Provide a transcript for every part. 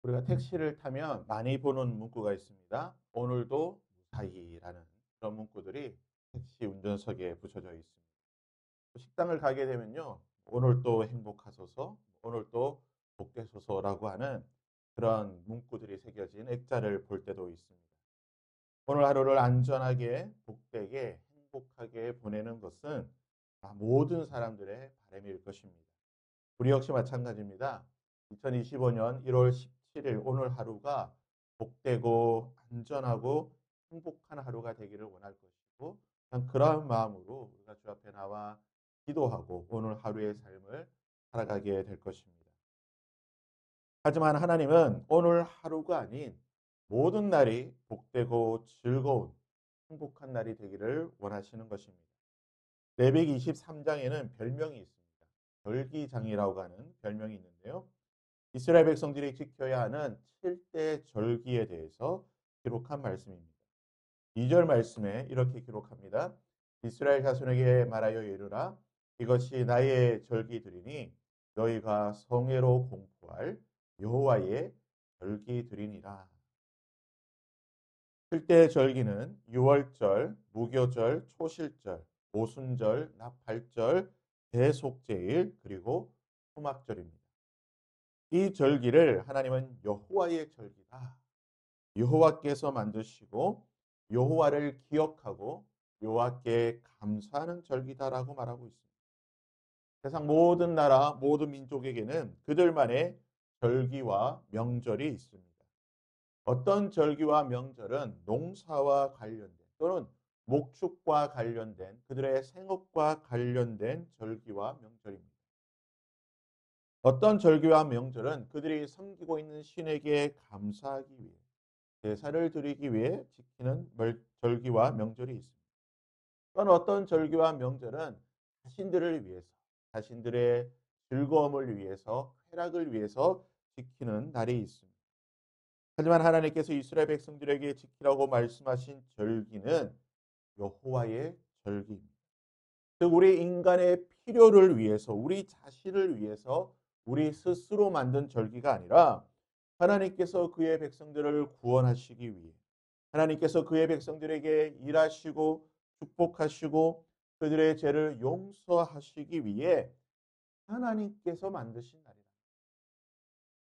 우리가 택시를 타면 많이 보는 문구가 있습니다. 오늘도 무사히라는 그런 문구들이 택시 운전석에 붙여져 있습니다. 식당을 가게 되면요. 오늘도 행복하소서, 오늘도 복되소서라고 하는 그런 문구들이 새겨진 액자를 볼 때도 있습니다. 오늘 하루를 안전하게, 복되게, 행복하게 보내는 것은 모든 사람들의 바람일 것입니다. 우리 역시 마찬가지입니다. 2025년 1월 17일 오늘 하루가 복되고 안전하고 행복한 하루가 되기를 원할 것이고 그러한 마음으로 우리가 주 앞에 나와 기도하고 오늘 하루의 삶을 살아가게 될 것입니다. 하지만 하나님은 오늘 하루가 아닌 모든 날이 복되고 즐거운 행복한 날이 되기를 원하시는 것입니다. 레위기 23장에는 별명이 있습니다. 절기장이라고 하는 별명이 있는데요. 이스라엘 백성들이 지켜야 하는 7대 절기에 대해서 기록한 말씀입니다. 2절 말씀에 이렇게 기록합니다. 이스라엘 자손에게 말하여 이르라. 이것이 나의 절기들이니 너희가 성회로 공포할 여호와의 절기들이니라. 7대 절기는 유월절, 무교절, 초실절, 오순절, 나팔절, 대속제일, 그리고 초막절입니다. 이 절기를 하나님은 여호와의 절기다. 여호와께서 만드시고 여호와를 기억하고 여호와께 감사하는 절기다라고 말하고 있습니다. 세상 모든 나라, 모든 민족에게는 그들만의 절기와 명절이 있습니다. 어떤 절기와 명절은 농사와 관련된 또는 목축과 관련된 그들의 생업과 관련된 절기와 명절입니다. 어떤 절기와 명절은 그들이 섬기고 있는 신에게 감사하기 위해 제사를 드리기 위해 지키는 절기와 명절이 있습니다. 또한 어떤 절기와 명절은 자신들을 위해서 자신들의 즐거움을 위해서 쾌락을 위해서 지키는 날이 있습니다. 하지만 하나님께서 이스라엘 백성들에게 지키라고 말씀하신 절기는 여호와의 절기입니다. 즉 우리 인간의 필요를 위해서 우리 자신을 위해서 우리 스스로 만든 절기가 아니라 하나님께서 그의 백성들을 구원하시기 위해 하나님께서 그의 백성들에게 일하시고 축복하시고 그들의 죄를 용서하시기 위해 하나님께서 만드신 날이다.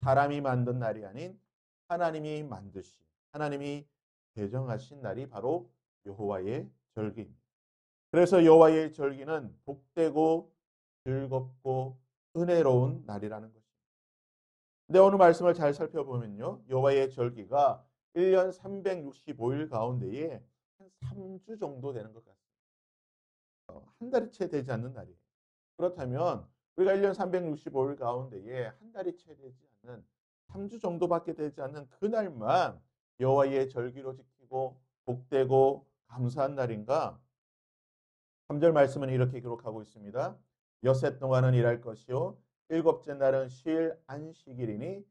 사람이 만든 날이 아닌 하나님이 만드신 하나님이 제정하신 날이 바로 여호와의 절기입니다. 그래서 여호와의 절기는 복되고 즐겁고 은혜로운 날이라는 것입니다. 근데 오늘 말씀을 잘 살펴보면요. 여호와의 절기가 1년 365일 가운데에 한 3주 정도 되는 것 같습니다. 한 달이 채 되지 않는 날이에요. 그렇다면 우리가 1년 365일 가운데에 한 달이 채 되지 않는 3주 정도밖에 되지 않는 그날만 여호와의 절기로 지키고 복되고 감사한 날인가? 3절 말씀은 이렇게 기록하고 있습니다. 엿새 동안은 일할 것이요 일곱째 날은 쉴 안식일이니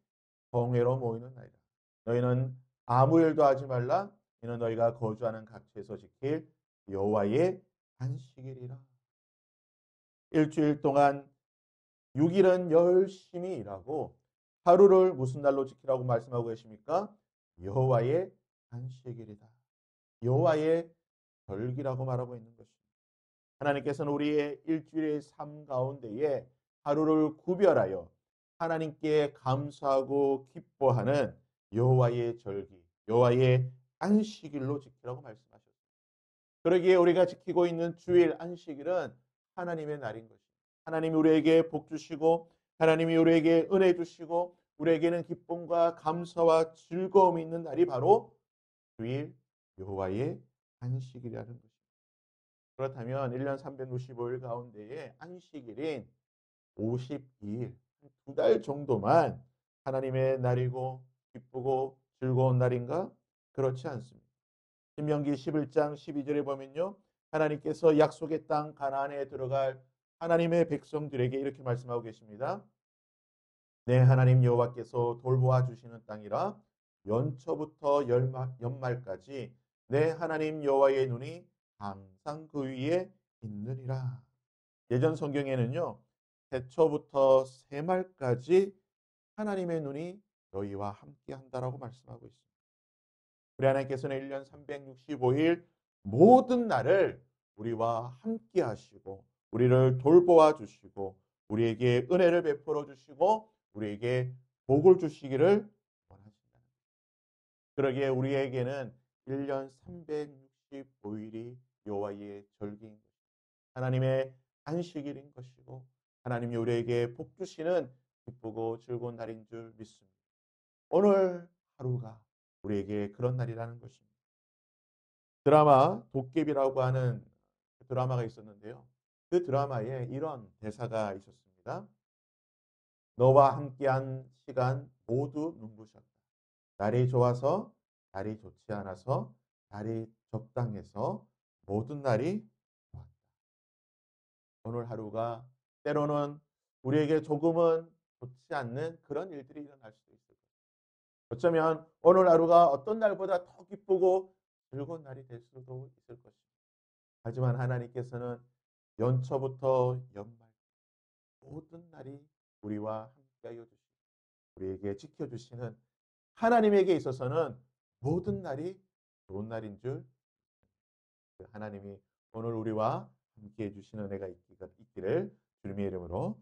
성회로 모이는 날이다. 너희는 아무 일도 하지 말라. 이는 너희가 거주하는 각지에서 지킬 여호와의 안식일이라. 일주일 동안 6일은 열심히 일하고 하루를 무슨 날로 지키라고 말씀하고 계십니까? 여호와의 안식일이다. 여호와의 절기라고 말하고 있는 것입니다. 하나님께서는 우리의 일주일의 삶 가운데에 하루를 구별하여 하나님께 감사하고 기뻐하는 여호와의 절기, 여호와의 안식일로 지키라고 말씀하셨습니다. 그러기에 우리가 지키고 있는 주일 안식일은 하나님의 날인 것입니다. 하나님이 우리에게 복 주시고 하나님이 우리에게 은혜 주시고 우리에게는 기쁨과 감사와 즐거움이 있는 날이 바로 주일 여호와의 안식일이라는 것입니다. 그렇다면 1년 365일 가운데에 안식일인 52일, 2달 정도만 하나님의 날이고 기쁘고 즐거운 날인가? 그렇지 않습니다. 신명기 11장 12절에 보면요. 하나님께서 약속의 땅 가나안에 들어갈 하나님의 백성들에게 이렇게 말씀하고 계십니다. 내 하나님 여호와께서 돌보아 주시는 땅이라 연초부터 연말까지 내 하나님 여호와의 눈이 항상 그 위에 있느니라. 예전 성경에는요. 새초부터 새말까지 하나님의 눈이 너희와 함께 한다라고 말씀하고 있습니다. 우리 하나님께서는 1년 365일 모든 날을 우리와 함께 하시고 우리를 돌보아 주시고 우리에게 은혜를 베풀어 주시고 우리에게 복을 주시기를 원하신다. 그러기에 우리에게는 1년 365일이 여호와의 절기인 것입니다. 하나님의 안식일인 것이고 하나님이 우리에게 복 주시는 기쁘고 즐거운 날인 줄 믿습니다. 오늘 하루가 우리에게 그런 날이라는 것입니다. 드라마 도깨비라고 하는 드라마가 있었는데요. 그 드라마에 이런 대사가 있었습니다. 너와 함께한 시간 모두 눈부셨다. 날이 좋아서, 날이 좋지 않아서, 날이 적당해서 모든 날이 좋았다. 오늘 하루가 때로는 우리에게 조금은 좋지 않는 그런 일들이 일어날 수도 있을 것입니다. 어쩌면 오늘 하루가 어떤 날보다 더 기쁘고 즐거운 날이 될 수도 있을 것입니다. 하지만 하나님께서는 연초부터 연말 모든 날이 우리와 함께하여 주시고 우리에게 지켜주시는 하나님에게 있어서는 모든 날이 좋은 날인 줄 하나님이 오늘 우리와 함께해 주시는 은혜가 있기를 주님의 이름으로